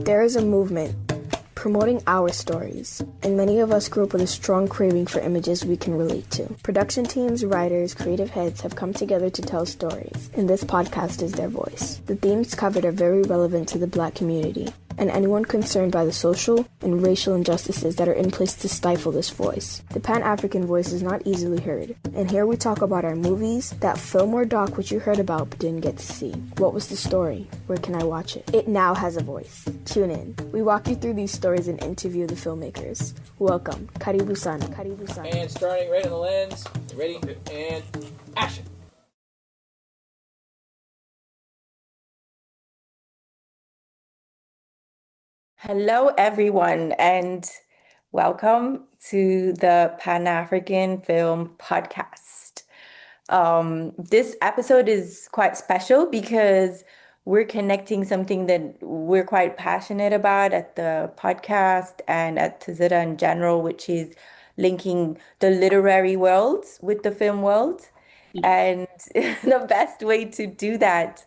There is a movement promoting our stories, and many of us grew up with a strong craving for images we can relate to. Production teams, writers, creative heads have come together to tell stories, and this podcast is their voice. The themes covered are very relevant to the Black community, and anyone concerned by the social and racial injustices that are in place to stifle this voice. The Pan-African voice is not easily heard, and here we talk about our movies, that film or doc which you heard about but didn't get to see. What was the story? Where can I watch it? It now has a voice. Tune in. We walk you through these stories and interview the filmmakers. Welcome. Karibu sana. Karibu sana. And starting right on the lens. Ready? And action. Hello, everyone, and welcome to the Pan-African Film Podcast. This episode is quite special because we're connecting something that we're quite passionate about at the podcast and at Tazita in general, which is linking the literary world with the film world. And the best way to do that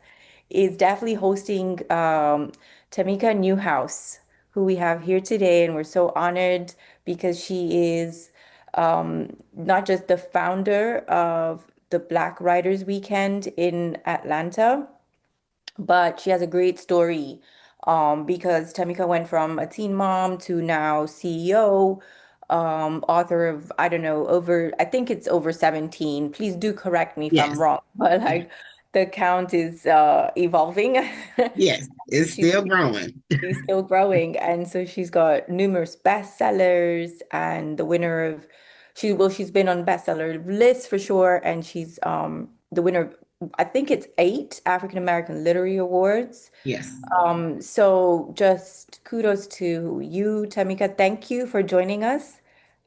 is definitely hosting Tamika Newhouse, who we have here today. And we're so honored because she is not just the founder of the Black Writers Weekend in Atlanta, but she has a great story because Tamika went from a teen mom to now CEO, author of, I don't know, I think it's over 17. Please do correct me if I'm Yes. wrong, but like the count is evolving. Yes, it's She's still growing. she's still growing. And so she's got numerous bestsellers and the winner of she's been on bestseller lists for sure. And she's the winner of I think it's 8 African American Literary Awards. Yes. So just kudos to you, Tamika. Thank you for joining us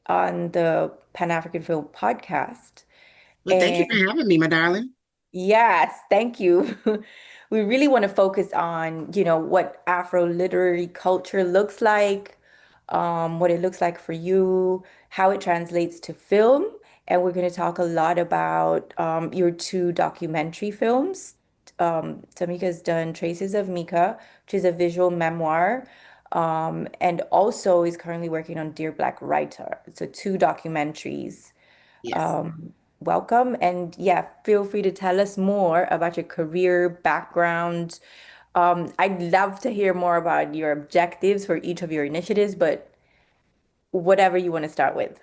on the Pan African Film Podcast. Well, thank you And for having me, my darling. yes, thank you. We really want to focus on, what Afro literary culture looks like, what it looks like for you, how it translates to film. And we're going to talk a lot about your 2 documentary films. Tamika's done Traces of Mika, which is a visual memoir, and also is currently working on Dear Black Writer. So 2 documentaries. Yes. Welcome. And yeah, feel free to tell us more about your career background. I'd love to hear more about your objectives for each of your initiatives, but whatever you want to start with.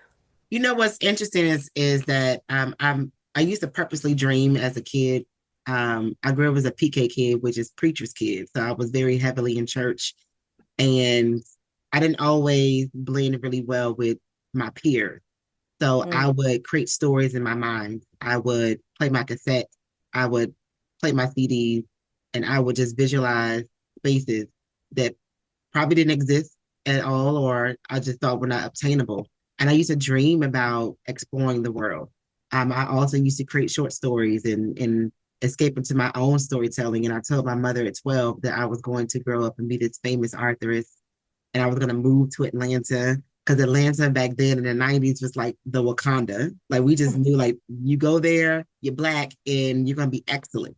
You know what's interesting is that I used to purposely dream as a kid. I grew up as a PK kid, which is preacher's kid. So I was very heavily in church, and I didn't always blend really well with my peers. So I would create stories in my mind. I would play my cassette. I would play my CDs, and I would just visualize spaces that probably didn't exist at all, or I just thought were not obtainable. And I used to dream about exploring the world. I also used to create short stories and escape into my own storytelling. And I told my mother at 12 that I was going to grow up and be this famous authoress, and I was going to move to Atlanta because Atlanta back then in the 90s was like the Wakanda. Like we just knew like you go there, you're Black, and you're going to be excellent.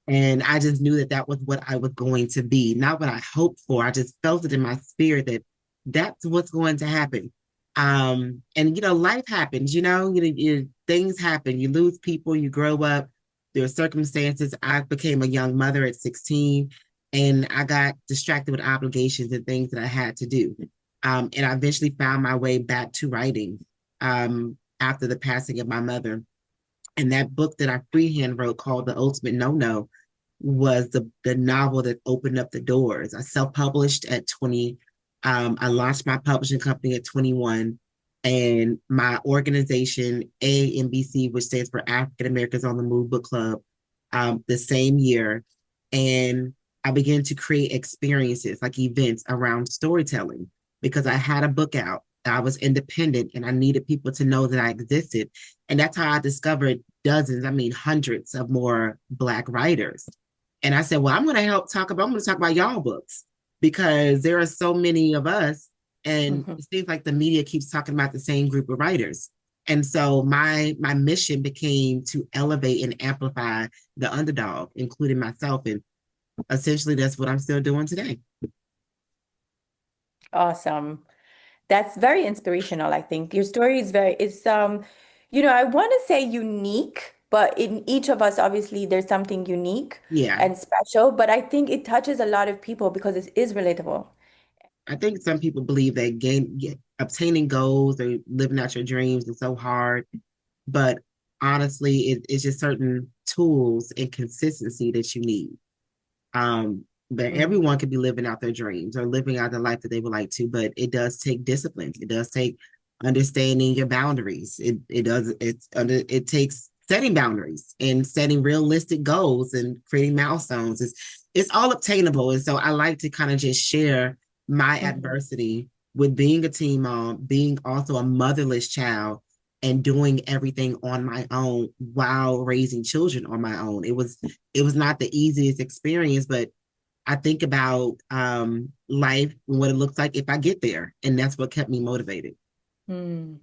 And I just knew that that was what I was going to be, not what I hoped for. I just felt it in my spirit that that's what's going to happen. And life happens. Things happen. You lose people. You grow up. There are circumstances. I became a young mother at 16, and I got distracted with obligations and things that I had to do. And I eventually found my way back to writing after the passing of my mother. And that book that I freehand wrote called The Ultimate No-No was the novel that opened up the doors. I self-published at 20. I launched my publishing company at 21. And my organization, AMBC, which stands for African Americans on the Move Book Club, the same year. And I began to create experiences like events around storytelling because I had a book out. I was independent and I needed people to know that I existed. And that's how I discovered hundreds of more Black writers. And I said, well, I'm going to talk about y'all books because there are so many of us. And it seems like the media keeps talking about the same group of writers. And so my mission became to elevate and amplify the underdog, including myself. And essentially that's what I'm still doing today. Awesome. That's very inspirational, I think. Your story is very, I want to say unique, but in each of us, obviously, there's something unique Yeah. and special, but I think it touches a lot of people because it is relatable. I think some people believe that obtaining goals or living out your dreams is so hard, but honestly, it's just certain tools and consistency that you need. But Mm, everyone could be living out their dreams or living out the life that they would like to, but it does take discipline. It does take understanding your boundaries. It takes setting boundaries and setting realistic goals and creating milestones. It's all obtainable. And so I like to kind of just share my mhm. adversity with being a teen mom, being also a motherless child, and doing everything on my own while raising children on my own. It was not the easiest experience, but I think about life and what it looks like if I get there. And that's what kept me motivated. Mm.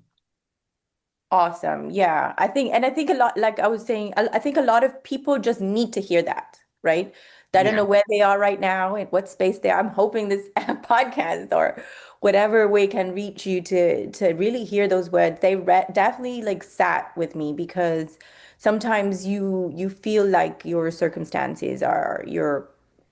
Awesome. Yeah. I think a lot, like I was saying, I think a lot of people just need to hear that, right? I don't Yeah. know where they are right now and what space they are. I'm hoping this podcast or whatever way can reach you to really hear those words. They re definitely like sat with me because sometimes you feel like your circumstances are your,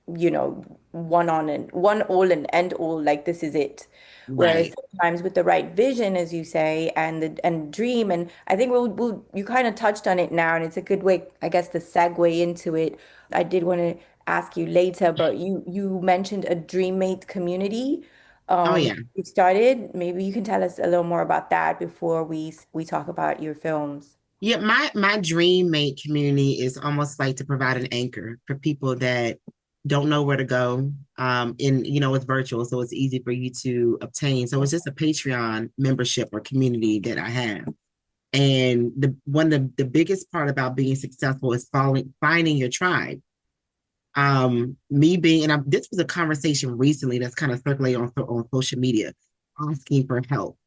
one all and end all, like this is it. Whereas Right. sometimes with the right vision, as you say, and dream, and I think we'll you kind of touched on it now, and it's a good way, I guess, to segue into it. I did want to ask you later, but you mentioned a Dreammate community. Oh yeah. You started. Maybe you can tell us a little more about that before we talk about your films. Yeah, my dream mate community is almost like to provide an anchor for people that don't know where to go. And it's virtual, so it's easy for you to obtain. So it's just a Patreon membership or community that I have. And the one of the biggest part about being successful is finding your tribe. Me being, and this was a conversation recently that's kind of circulating on social media, asking for help.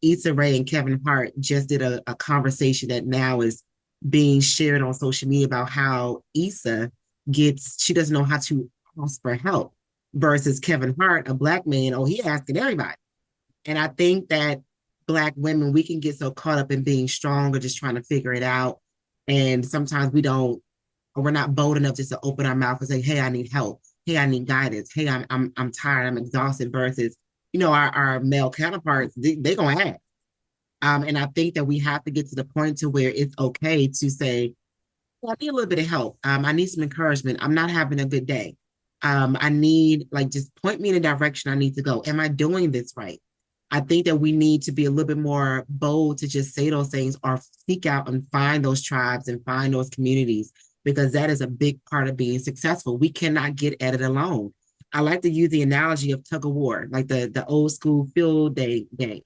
Issa Rae and Kevin Hart just did a conversation that now is being shared on social media about how Issa she doesn't know how to ask for help versus Kevin Hart, a black man, oh, he asking everybody. And I think that black women, we can get so caught up in being strong or just trying to figure it out. And sometimes we don't, or we're not bold enough just to open our mouth and say, "Hey, I need help. Hey, I need guidance. Hey, I'm tired. I'm exhausted." Versus, our male counterparts, they gonna ask. And I think that we have to get to the point to where it's okay to say, "Well, I need a little bit of help. I need some encouragement. I'm not having a good day. I need like just point me in a direction I need to go. Am I doing this right?" I think that we need to be a little bit more bold to just say those things or seek out and find those tribes and find those communities because that is a big part of being successful. We cannot get at it alone. I like to use the analogy of tug of war, like the old school field day game.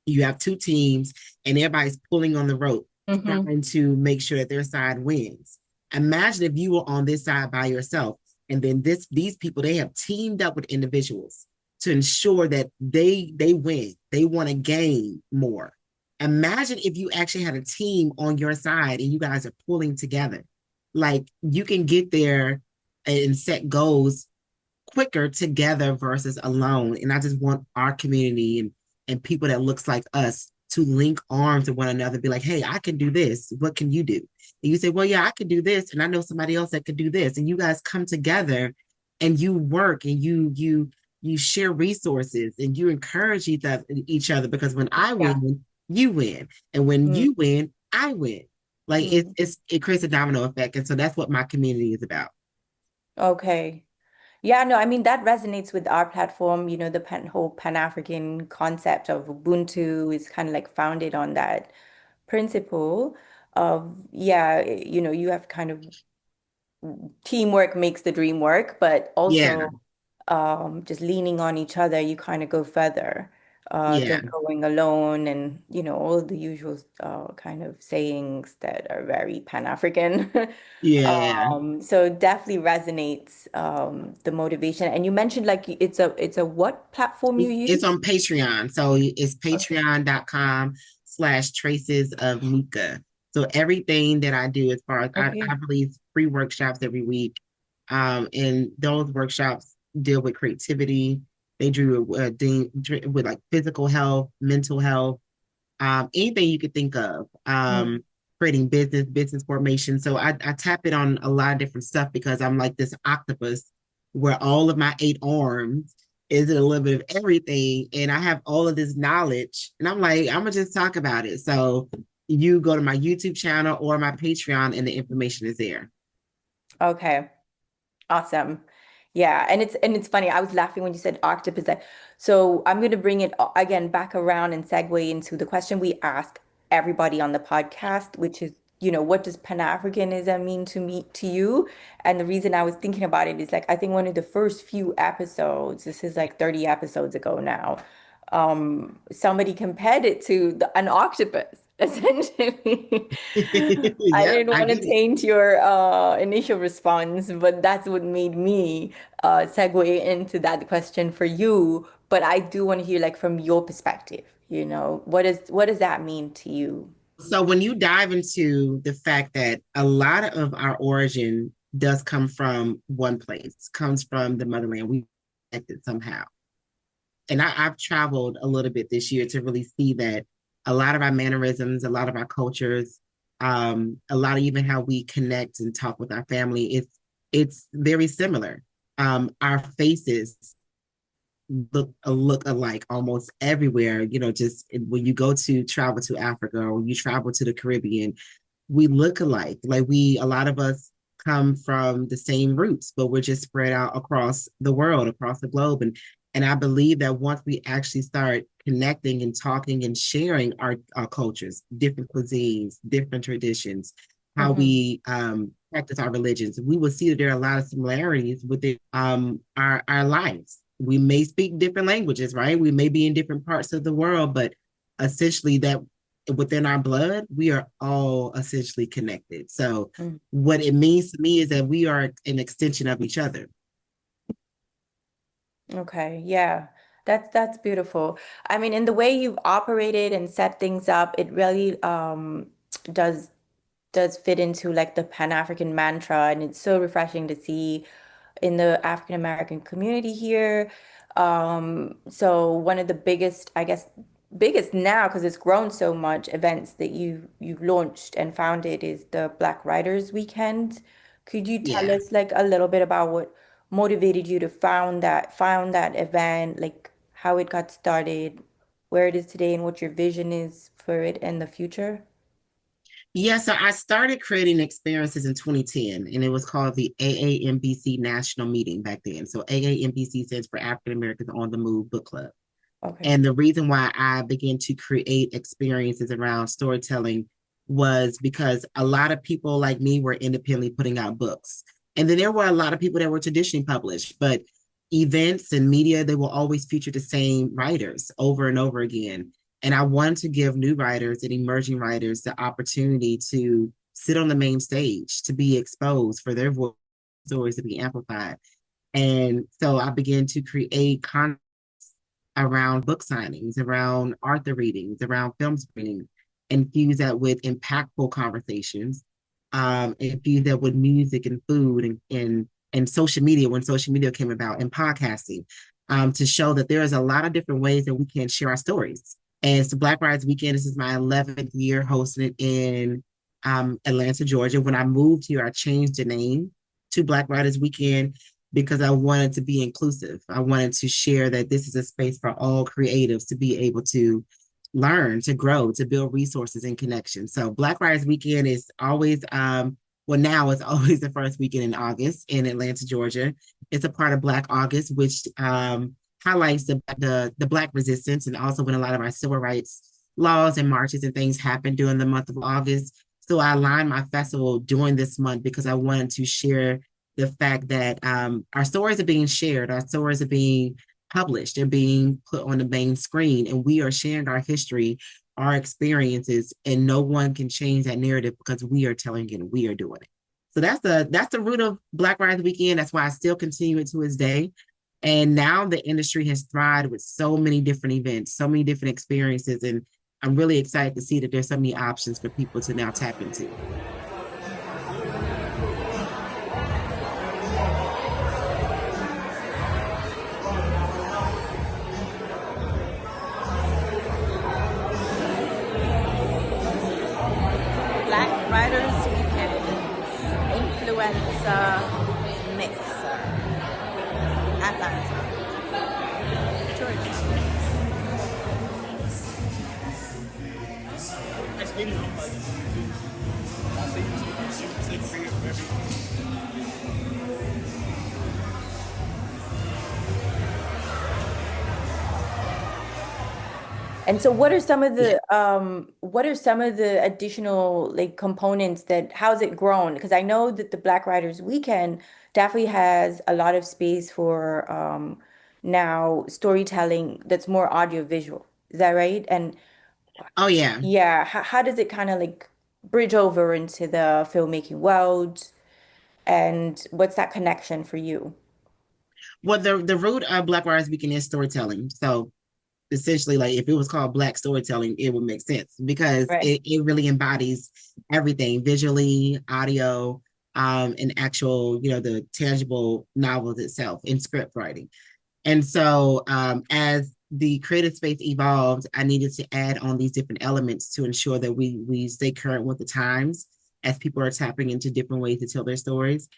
You have two teams and everybody's pulling on the rope, Mm-hmm. trying to make sure that their side wins. Imagine if you were on this side by yourself, and then these people they have teamed up with individuals to ensure that they win. They want to gain more. Imagine if you actually had a team on your side and you guys are pulling together. Like you can get there and set goals quicker together versus alone. And I just want our community and people that looks like us to link arms with one another, be like, "Hey, I can do this. What can you do?" And you say, "Well, yeah, I can do this, and I know somebody else that could do this." And you guys come together and you work and you share resources and you encourage each other because when I Yeah. win, you win. And when Mm, you win, I win. Like mm. it creates a domino effect. And so that's what my community is about. Okay. Yeah, no, I mean that resonates with our platform. The whole Pan-African concept of Ubuntu is kind of like founded on that principle of, yeah, you have kind of teamwork makes the dream work, but Yeah, also just leaning on each other, you kind of go further yeah, than going alone, and all the usual kind of sayings that are very Pan-African. yeah. So it definitely resonates the motivation. And you mentioned like it's a what platform you It's use? on Patreon. So it's Okay. patreon.com/traces of Mika. So everything that I do as far as I Okay. release free workshops every week. And those workshops deal with creativity. They drew with like physical health, mental health, anything you could think of, creating business formation. So I tap it on a lot of different stuff because I'm like this octopus where all of my 8 arms is a little bit of everything. And I have all of this knowledge and I'm like, I'm gonna just talk about it. So you go to my YouTube channel or my Patreon and the information is there. Okay. Awesome. Yeah, and it's funny. I was laughing when you said octopus. So I'm going to bring it again back around and segue into the question we ask everybody on the podcast, which is, what does Pan-Africanism mean to you? And the reason I was thinking about it is like I think one of the first few episodes, this is like 30 episodes ago now, somebody compared it to an octopus, essentially. I Yep, didn't I want to get it. taint your initial response, but that's what made me segue into that question for you. But I do want to hear like from your perspective, what does that mean to you? So when you dive into the fact that a lot of our origin does come from one place, comes from the motherland, we connected somehow. And I've traveled a little bit this year to really see that a lot of our mannerisms, a lot of our cultures, a lot of even how we connect and talk with our family, it's very similar. Our faces look alike almost everywhere. Just when you go to travel to Africa or you travel to the Caribbean, we look alike. Like a lot of us come from the same roots, but we're just spread out across the world, across the globe. And I believe that once we actually start connecting and talking and sharing our cultures, different cuisines, different traditions, how Hmm. we practice our religions, we will see that there are a lot of similarities within our lives. We may speak different languages, right? We may be in different parts of the world, but essentially that within our blood, we are all essentially connected. So what it means to me is that we are an extension of each other. Okay, yeah. That's beautiful. I mean, in the way you've operated and set things up, it really does does fit into like the Pan-African mantra, and it's so refreshing to see in the African American community here. So one of the biggest, I guess, biggest now because it's grown so much, events that you've launched and founded is the Black Writers Weekend. Could you tell Yeah. us like a little bit about what motivated you to found that event, like how it got started, where it is today, and what your vision is for it in the future? Yeah, so I started creating experiences in 2010, and it was called the AAMBC National Meeting back then. So AAMBC stands for African Americans on the Move Book Club. Okay. And the reason why I began to create experiences around storytelling was because a lot of people like me were independently putting out books. And then there were a lot of people that were traditionally published, but events and media, they will always feature the same writers over and over again. And I wanted to give new writers and emerging writers the opportunity to sit on the main stage, to be exposed for their voice stories to be amplified. And so I began to create content around book signings, around author readings, around film screenings, infuse that with impactful conversations, infuse that with music and food and social media when social media came about and podcasting, to show that there is a lot of different ways that we can share our stories. And it's the Black Writers Weekend. This is my 11th year hosting it in Atlanta, Georgia. When I moved here, I changed the name to Black Writers Weekend because I wanted to be inclusive. I wanted to share that this is a space for all creatives to be able to learn, to grow, to build resources and connections. So Black Writers Weekend is always, well, now it's always the first weekend in August in Atlanta, Georgia. It's a part of Black August, which highlights the Black resistance and also when a lot of our civil rights laws and marches and things happen during the month of August. So I aligned my festival during this month because I wanted to share the fact that our stories are being shared, our stories are being published, they're being put on the main screen, and we are sharing our history, our experiences, and no one can change that narrative because we are telling it and we are doing it. So that's the root of Black Writers Weekend. That's why I still continue it to this day. And now the industry has thrived with so many different events, so many different experiences, and I'm really excited to see that there's so many options for people to now tap into. Writers Weekend Influencer Mixer, Atlanta, Georgia. And so what are some of Yeah. the additional like components that how's it grown? Because I know that the Black Writers Weekend definitely has a lot of space for now storytelling that's more audiovisual. Is that right? And Oh yeah. yeah, how does it kind of like bridge over into the filmmaking world? And what's that connection for you? Well, the root of Black Writers Weekend is storytelling. So essentially, like if it was called Black storytelling, it would make sense because Right. it really embodies everything visually, audio, and actual, the tangible novels itself in script writing. And so, as the creative space evolved, I needed to add on these different elements to ensure that we stay current with the times as people are tapping into different ways to tell their stories.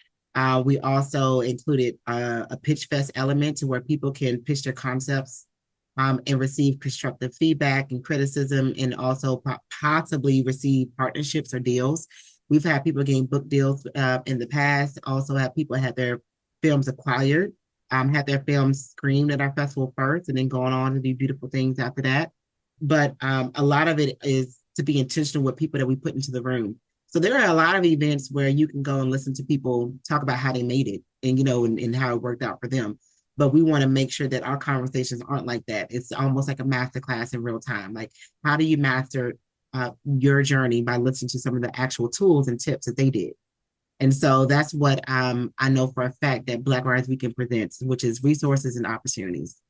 We also included a pitch fest element to where people can pitch their concepts and receive constructive feedback and criticism, and also possibly receive partnerships or deals. We've had people getting book deals in the past. Also, have people had their films acquired, had their films screened at our festival first, and then going on to do beautiful things after that. But a lot of it is to be intentional with people that we put into the room. So there are a lot of events where you can go and listen to people talk about how they made it, and and how it worked out for them. But we want to make sure that our conversations aren't like that. It's almost like a master class in real time. Like, how do you master your journey by listening to some of the actual tools and tips that they did? And so that's what I know for a fact that Black Writers Weekend presents, which is resources and opportunities.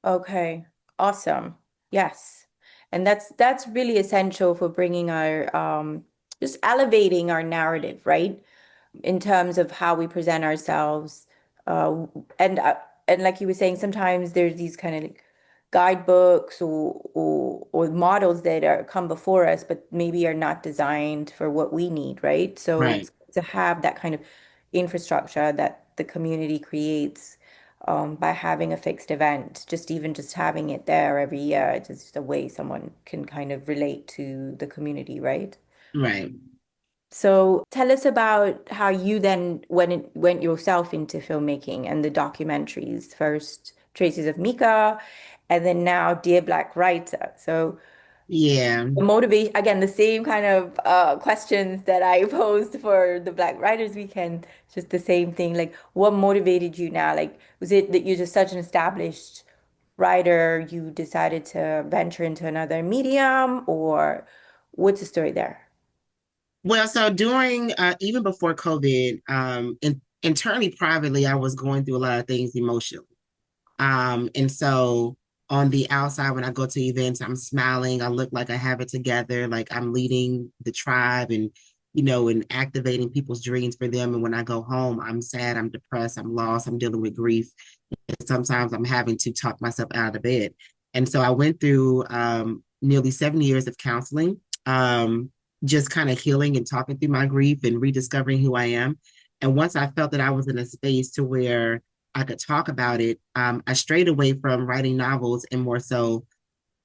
Okay, awesome. Yes. And that's really essential for bringing our just elevating our narrative, right? In terms of how we present ourselves. And and like you were saying, sometimes there's these kind of like guidebooks or models that are come before us, but maybe are not designed for what we need, right? So Right, it's to have that kind of infrastructure that the community creates by having a fixed event, just even just having it there every year, it's just a way someone can kind of relate to the community, right? right. So tell us about how you then went yourself into filmmaking and the documentaries. First, Traces of Mika, and then now Dear Black Writer. So Yeah. the motivation, again, the same kind of questions that I posed for the Black Writers Weekend, just the same thing. Like, what motivated you now? Like, was it that you're just such an established writer, you decided to venture into another medium, or what's the story there? Well, so during even before COVID, internally, privately, I was going through a lot of things emotionally. And so on the outside, when I go to events, I'm smiling. I look like I have it together, like I'm leading the tribe and, and activating people's dreams for them. And when I go home, I'm sad, I'm depressed, I'm lost, I'm dealing with grief. And sometimes I'm having to talk myself out of bed. And so I went through nearly 7 years of counseling, just kind of healing and talking through my grief and rediscovering who I am. And once I felt that I was in a space to where I could talk about it, I strayed away from writing novels and more so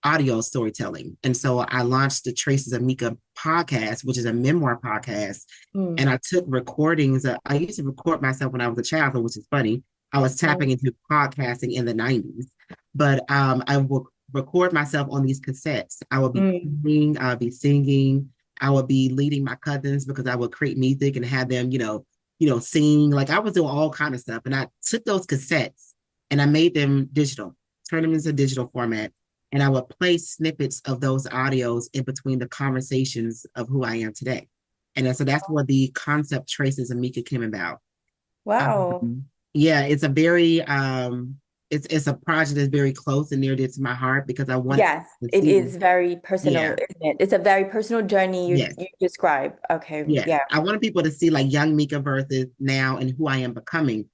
audio storytelling. And so I launched the Traces of Mika podcast, which is a memoir podcast. Mm, And I took recordings. I used to record myself when I was a child, which is funny. I was tapping mm, into podcasting in the 90s, but I will record myself on these cassettes. I would be mm, cleaning, I would be singing, I would be leading my cousins because I would create music and have them, sing. Like I was doing all kind of stuff. And I took those cassettes and I made them digital, turned them into digital format. And I would play snippets of those audios in between the conversations of who I am today. And so that's where the concept Traces of Mika came about. wow. Um, yeah, it's a very it's a project that's very close and near to my heart because I wanted Yes, to it see. is very personal, Yeah, isn't it? It's a very personal journey yes, you describe. Okay, yes. yeah. I wanted people to see like young Mika versus now and who I am becoming.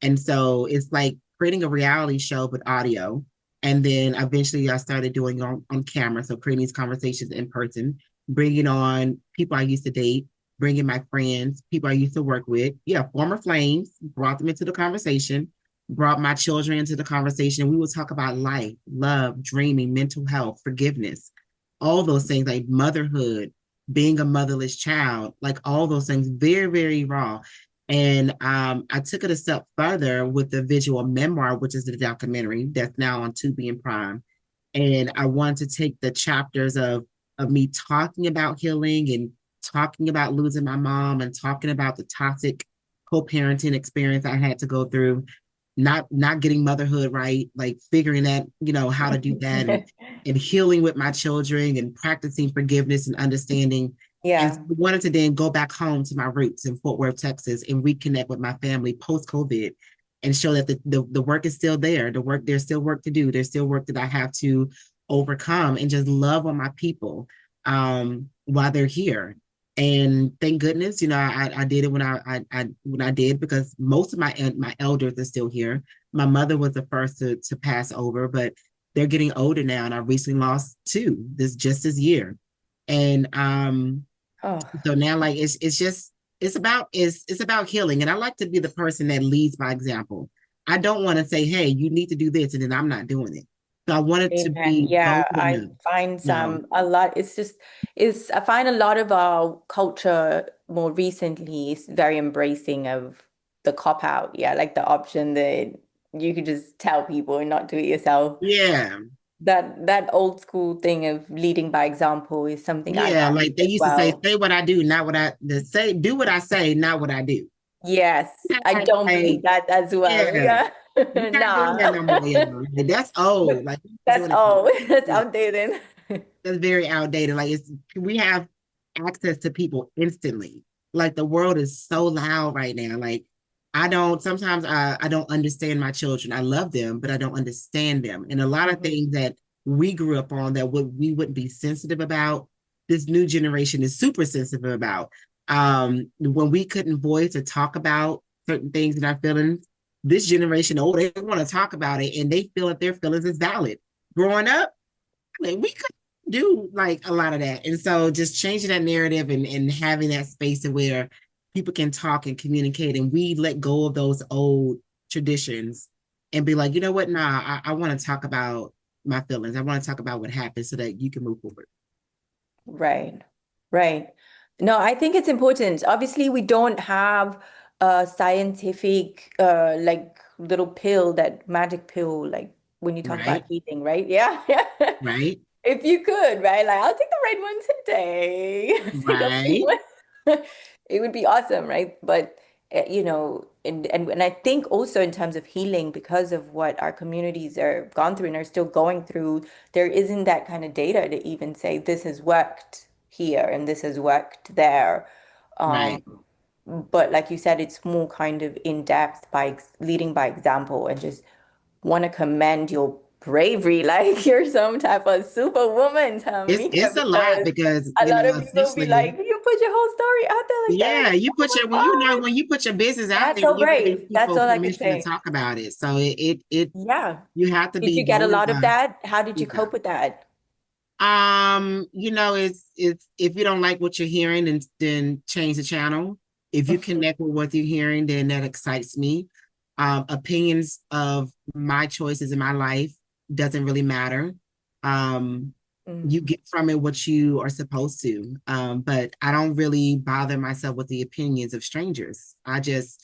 And so it's like creating a reality show with audio. And then eventually I started doing on camera. So creating these conversations in person, bringing on people I used to date, bringing my friends, people I used to work with, yeah, former flames, brought them into the conversation, brought my children into the conversation. We would talk about life, love, dreaming, mental health, forgiveness, all those things like motherhood, being a motherless child, like all those things, very, very raw. And I took it a step further with the visual memoir, which is the documentary that's now on Tubi and Prime. And I wanted to take the chapters of me talking about healing and talking about losing my mom and talking about the toxic co-parenting experience I had to go through, not getting motherhood right, like figuring that, how to do that and healing with my children and practicing forgiveness and understanding. And Yeah. so I wanted to then go back home to my roots in Fort Worth, Texas, and reconnect with my family post-COVID and show that the work is still there. There's still work to do. There's still work that I have to overcome and just love on my people while they're here. And thank goodness, I did it when I did, because most of my elders are still here. My mother was the first to pass over, but they're getting older now, and I recently lost two this year. And Oh, so now, like, it's about healing, and I like to be the person that leads by example. I don't want to say, hey, you need to do this, and then I'm not doing it. So I want it to amen. be Yeah, bold I enough. find No. some a lot. It's I find a lot of our culture more recently is very embracing of the cop out. Yeah, like the option that you could just tell people and not do it yourself. Yeah. That old school thing of leading by example is something I Yeah. value Like they as used to well. say what I do, not what do what I say, not what I do. Yes, I don't Like, believe that as well. yeah. Yeah. We're not doing that Nah. no more, y'all. Like, that's old. Like, we're That's doing it. all. That's Yeah. outdated. That's very outdated. Like, we have access to people instantly. Like, the world is so loud right now. Like, I don't understand my children. I love them, but I don't understand them. And a lot of Mhm. things that we grew up on that we wouldn't be sensitive about, this new generation is super sensitive about. When we couldn't voice or talk about certain things in our feelings, this generation, oh, they want to talk about it and they feel that their feelings is valid. Growing up, like, we could do like a lot of that. And so just changing that narrative and having that space to where people can talk and communicate, and we let go of those old traditions and be like, you know what? Nah, I want to talk about my feelings. I want to talk about what happened so that you can move forward. Right, right. No, I think it's important. Obviously, we don't have a scientific like little pill, that magic pill, like when you talk about Right. healing, right? Yeah, yeah. Right. If you could, right? Like, I'll take the red one today. Take a pink Right. one. It would be awesome, right? But and I think also in terms of healing, because of what our communities are gone through and are still going through, there isn't that kind of data to even say this has worked here and this has worked there. Um, Right. but like you said, it's more kind of in depth by leading by example, and just want to commend your bravery, like you're some type of superwoman, Tamika, It's a lot because because, a lot of people be essentially, like, you put your whole story out there like that, and yeah, I'm like, you put oh your my God, when you put your business out that's there, so you're giving brave. That's people all I can permission to say. talk about it. So it Yeah. you have to Did be you get a bold lot of enough. that? How did you Yeah. cope with that? It's if you don't like what you're hearing, then change the channel. If you connect with what you're hearing, then that excites me. Opinions of my choices in my life doesn't really matter. Um, you Mm. get from it what you are supposed to. But I don't really bother myself with the opinions of strangers. I just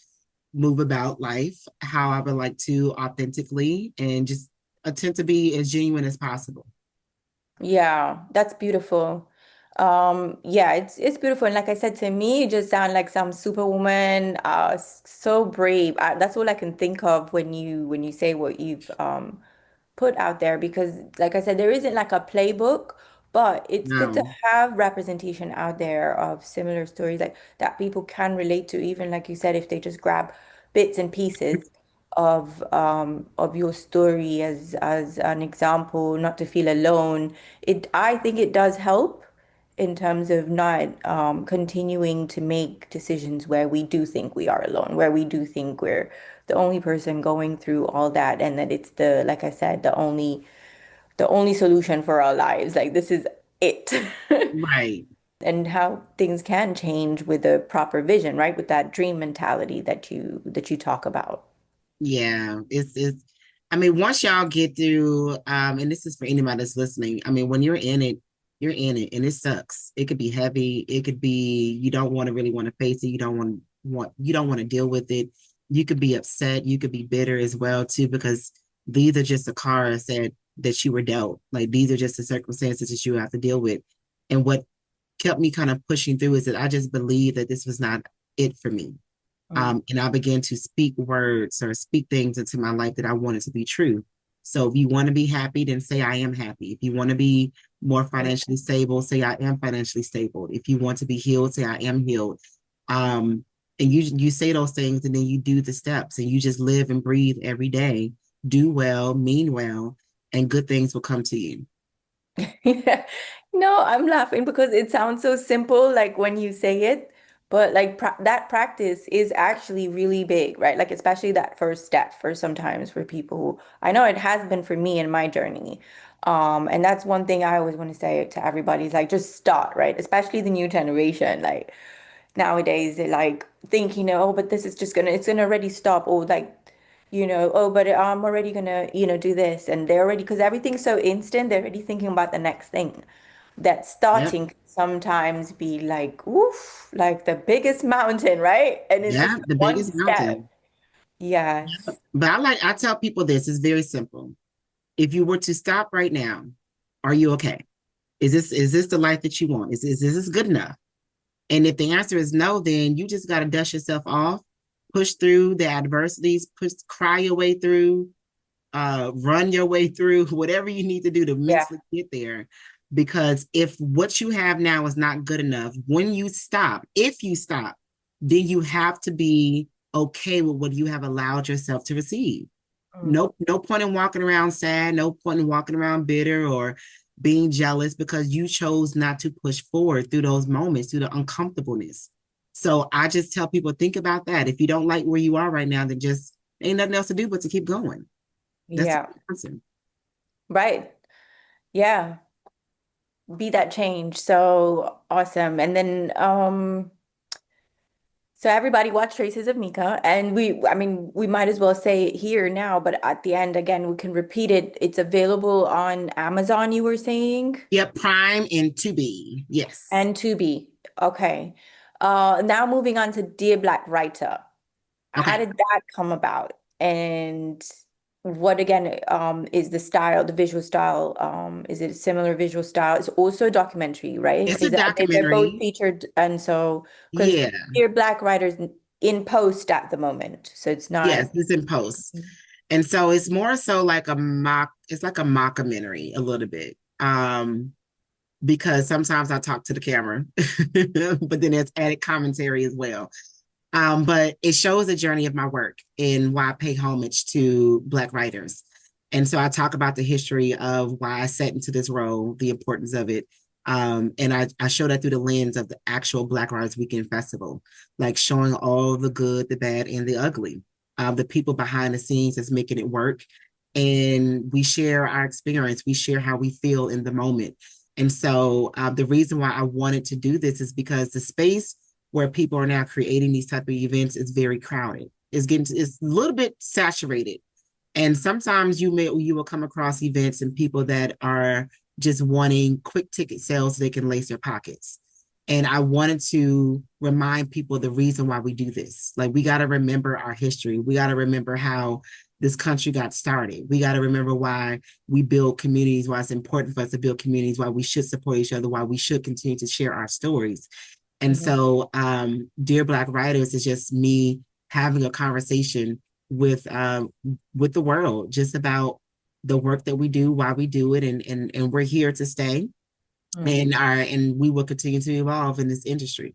move about life how I would like to, authentically, and just attempt to be as genuine as possible. Yeah, that's beautiful. Yeah, it's beautiful. And like I said, to me, you just sound like some superwoman, so brave. That's all I can think of when you say what you've put out there, because like I said, there isn't like a playbook, but it's good to No. have representation out there of similar stories like that people can relate to, even like you said, if they just grab bits and pieces of your story as an example, not to feel alone. I think it does help in terms of not continuing to make decisions where we do think we are alone, where we do think we're the only person going through all that, and that it's the, like I said, the only solution for our lives. Like this is it. Right. and how things can change with a proper vision, right? With that dream mentality that you talk about. Yeah, it's I mean, once y'all get through, and this is for anybody that's listening, I mean, when you're in it, you're in it and it sucks. It could be heavy, it could be you don't want to really want to face it, you don't want to deal with it. You could be upset, you could be bitter as well too, because these are just the cards that you were dealt. Like these are just the circumstances that you have to deal with. And what kept me kind of pushing through is that I just believed that this was not it for me. Mm. And I began to speak words or speak things into my life that I wanted to be true. So if you want to be happy, then say I am happy. If you want to be more financially stable, say I am financially stable. If you want to be healed, say I am healed. Um, and you say those things and then you do the steps and you just live and breathe every day. Do well, mean well, and good things will come to you. Yeah. No, I'm laughing because it sounds so simple, like when you say it, but like that practice is actually really big, right? Like especially that first step for sometimes for people who I know it has been for me in my journey. And that's one thing I always want to say to everybody is like just start, right? Especially the new generation. Like nowadays they like think, oh, but this is just it's gonna already stop, or like, oh, but I'm already gonna, do this, and they're already because everything's so instant, they're already thinking about the next thing. That Yep. starting can sometimes be like, oof, like the biggest mountain, right? And it's Yeah, just the one biggest step. mountain. Yes. But I tell people this is very simple. If you were to stop right now, are you okay? Is this the life that you want? Is this good enough? And if the answer is no, then you just got to dust yourself off, push through the adversities, cry your way through, run your way through, whatever you need to do to Yeah. mentally get there. Because if what you have now is not good enough, when you stop, if you stop, then you have to be okay with what you have allowed yourself to receive. Mm. No point in walking around sad, no point in walking around bitter or being jealous because you chose not to push forward through those moments, through the uncomfortableness. So I just tell people, think about that. If you don't like where you are right now, then just ain't nothing else to do but to keep going. That's the Yeah. answer. Right. Yeah. Be that change. So awesome. And then so everybody watch Traces of Mika, and I mean, we might as well say it here now, but at the end, again, we can repeat it. It's available on Amazon, you were saying, Yep, Prime and to be. Yes. and Tubi. Okay. Now moving on to Dear Black Writer. How Okay. did that come about? And what again is the style, the visual style? Is it a similar visual style? It's also a documentary, right? It's a They're both documentary. featured, and so because Yeah. Dear Black Writers in post at the moment, so it's not. Yes, it's in post. And so it's more so like it's like a mockumentary a little bit. Because sometimes I talk to the camera, but then there's added commentary as well. But it shows the journey of my work and why I pay homage to Black writers. And so I talk about the history of why I set into this role, the importance of it. And I show that through the lens of the actual Black Writers Weekend Festival, like showing all the good, the bad, and the ugly, the people behind the scenes that's making it work. And we share our experience, we share how we feel in the moment. And so the reason why I wanted to do this is because the space where people are now creating these type of events is very crowded. It's a little bit saturated. And sometimes you will come across events and people that are just wanting quick ticket sales so they can lace their pockets. And I wanted to remind people the reason why we do this. Like we got to remember our history. We got to remember how this country got started. We got to remember why we build communities, why it's important for us to build communities, why we should support each other, why we should continue to share our stories. And Mhm. so, Dear Black Writers is just me having a conversation with the world, just about the work that we do, why we do it, and we're here to stay, Mm. and we will continue to evolve in this industry.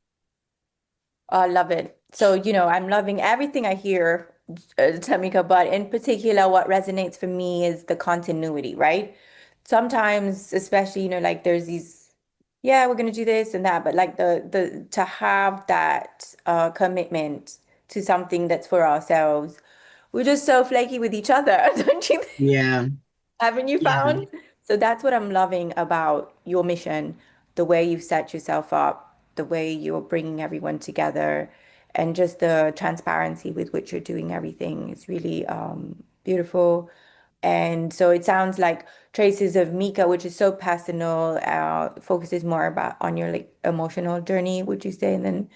I love it. So, I'm loving everything I hear, Tamika, but in particular, what resonates for me is the continuity, right? Sometimes, especially, like there's these, yeah, we're gonna do this and that, but like the to have that commitment to something that's for ourselves, we're just so flaky with each other, don't you think? Yeah, Haven't you yeah, found? So that's what I'm loving about your mission. the way you've set yourself up, the way you're bringing everyone together, and just the transparency with which you're doing everything is really beautiful. And so it sounds like Traces of Mika, which is so personal, focuses more about on your like emotional journey, would you say? And then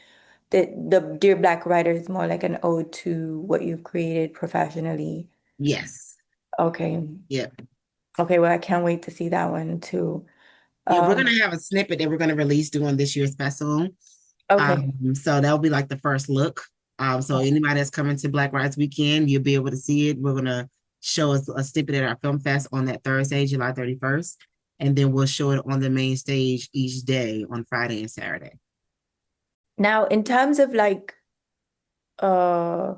the Dear Black Writer is more like an ode to what you've created professionally. Yes. Okay. Yeah. Okay, well, I can't wait to see that one too. Yeah, we're Um, gonna have a snippet that we're gonna release during this year's festival. okay. So that'll be like the first look. So anybody that's coming to Black Rights Weekend, you'll be able to see it. We're gonna show us a snippet at our film fest on that Thursday, July 31st, and then we'll show it on the main stage each day on Friday and Saturday. Now, in terms of like, uh,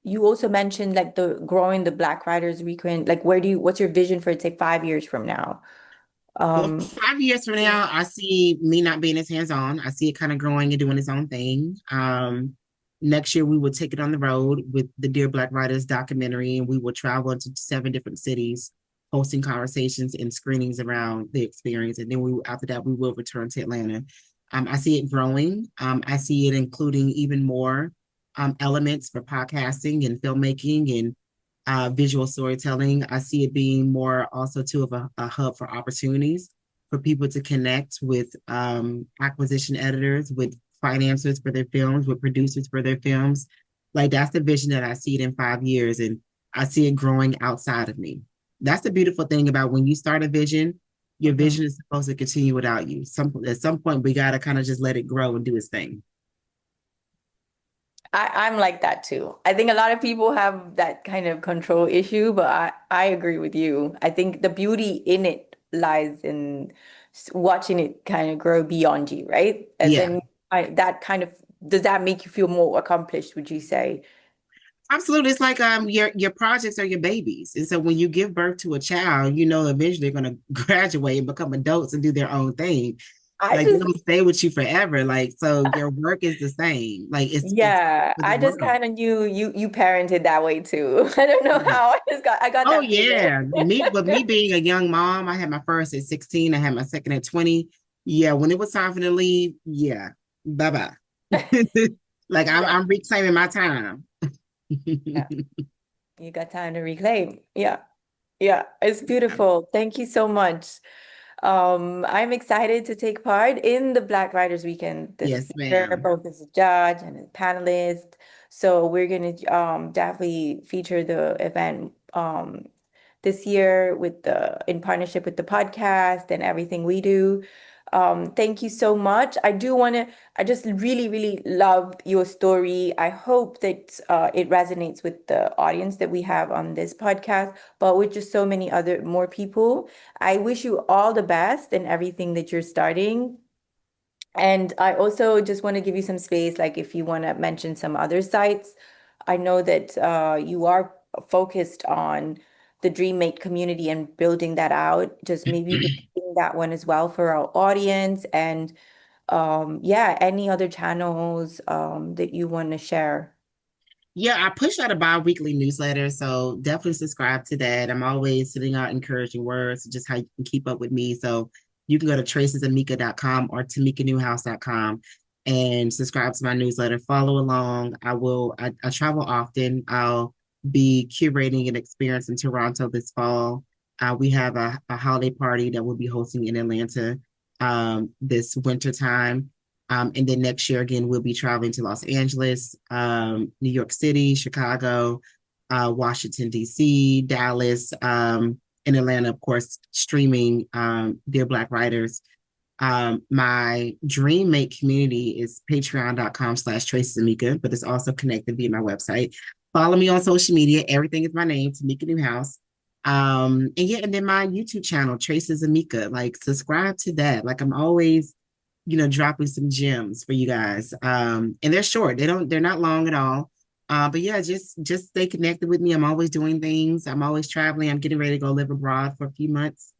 you also mentioned like the growing the Black Writers Weekend. Like, what's your vision for, say, 5 years from now? Well, Um, 5 years from now, I see me not being as hands-on. I see it kind of growing and doing its own thing. Next year, we will take it on the road with the Dear Black Writers documentary, and we will travel into 7 different cities, hosting conversations and screenings around the experience. And then after that, we will return to Atlanta. I see it growing. I see it including even more elements for podcasting and filmmaking and visual storytelling. I see it being more also too of a hub for opportunities for people to connect with acquisition editors, with financiers for their films, with producers for their films. Like that's the vision that I see it in 5 years, and I see it growing outside of me. That's the beautiful thing about when you start a vision, your mhm. vision is supposed to continue without you. At some point, we got to kind of just let it grow and do its thing. I'm like that too. I think a lot of people have that kind of control issue, but I agree with you. I think the beauty in it lies in watching it kind of grow beyond you, right? As Yeah. in, that kind of, does that make you feel more accomplished, would you say? Absolutely. It's like your projects are your babies. And so when you give birth to a child, you know eventually they're gonna graduate and become adults and do their own thing. I Like they just don't stay with you forever. Like so your work is the same. Like it's Yeah, for the I just world. kind of knew you parented that way too. I don't know Yeah. how. I got Oh that feeling. yeah. Me being a young mom, I had my first at 16, I had my second at 20. Yeah, when it was time for them to leave, yeah. Bye-bye. Like Yeah, I'm reclaiming my time. yeah. You got time to reclaim. Yeah. Yeah, it's beautiful. Thank you so much. I'm excited to take part in the Black Writers Weekend this Yes, year, ma'am. both as a judge and a panelist. So we're gonna definitely feature the event this year with the in partnership with the podcast and everything we do. Thank you so much. I just really, really love your story. I hope that it resonates with the audience that we have on this podcast, but with just so many other more people. I wish you all the best in everything that you're starting. And I also just want to give you some space, like if you want to mention some other sites. I know that you are focused on the DreamMate community and building that out. Just maybe you could bring that one as well for our audience. And yeah, any other channels that you want to share. Yeah, I push out a bi-weekly newsletter, so definitely subscribe to that. I'm always sending out encouraging words, just how you can keep up with me. So you can go to tracesofmika.com or tamikanewhouse.com and subscribe to my newsletter. Follow along. I travel often. I'll be curating an experience in Toronto this fall. We have a holiday party that we'll be hosting in Atlanta this winter time. And then next year, again, we'll be traveling to Los Angeles, New York City, Chicago, Washington, D.C., Dallas, and Atlanta, of course, streaming Dear Black Writers. My dream mate community is patreon.com/tracesofmika, but it's also connected via my website. Follow me on social media. Everything is my name, Tamika Newhouse. And yeah, and then my YouTube channel, Traces of Mika. Like subscribe to that. Like I'm always dropping some gems for you guys. And they're short. They're not long at all. But yeah, just stay connected with me. I'm always doing things. I'm always traveling. I'm getting ready to go live abroad for a few months.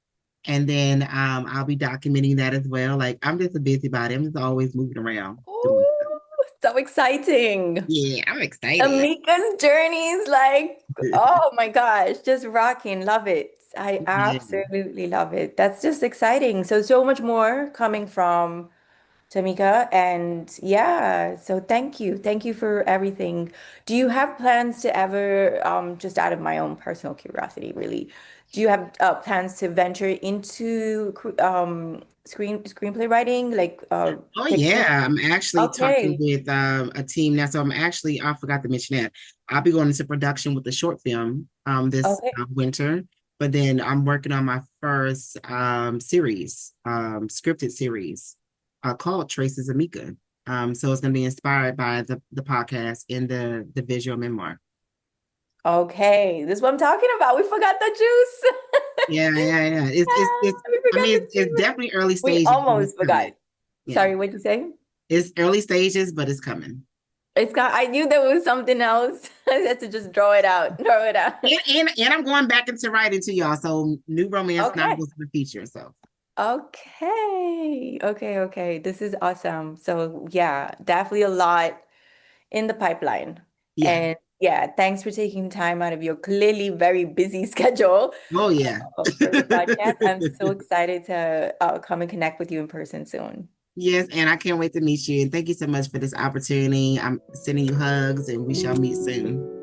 And then I'll be documenting that as well. Like I'm just a busybody. I'm just always moving around doing Ooh, stuff. So exciting. Yeah, I'm excited. Amika's journey is like, oh my gosh, just rocking. Love it. I Yeah. absolutely love it. That's just exciting. So, so much more coming from Tamika. And yeah, so thank you. Thank you for everything. Do you have plans to ever, just out of my own personal curiosity, really, do you have plans to venture into screenplay writing, like Oh fiction? yeah, I'm actually talking Okay. with a team now. So I'm actually, I forgot to mention that I'll be going into production with a short film this Okay. winter. But then I'm working on my first series, scripted series called Traces of Mika. So it's going to be inspired by the podcast and the visual memoir. Okay. This is what I'm talking about. We forgot the juice. Yeah. It's We I forgot mean the it's juice. definitely early We stages, but it's almost forgot. coming. Yeah, Sorry, what'd you say? it's early stages, but it's coming. It's got, I knew there was something else. I had to just draw it out, draw it out. And I'm going back into writing to y'all. So new romance Okay. novels in the future. So Okay. Okay. This is awesome. So yeah, definitely a lot in the pipeline. yeah. And yeah, thanks for taking time out of your clearly very busy schedule Oh yeah. for the podcast. I'm so excited to come and connect with you in person soon. Yes, and I can't wait to meet you. And thank you so much for this opportunity. I'm sending you hugs and we shall meet soon.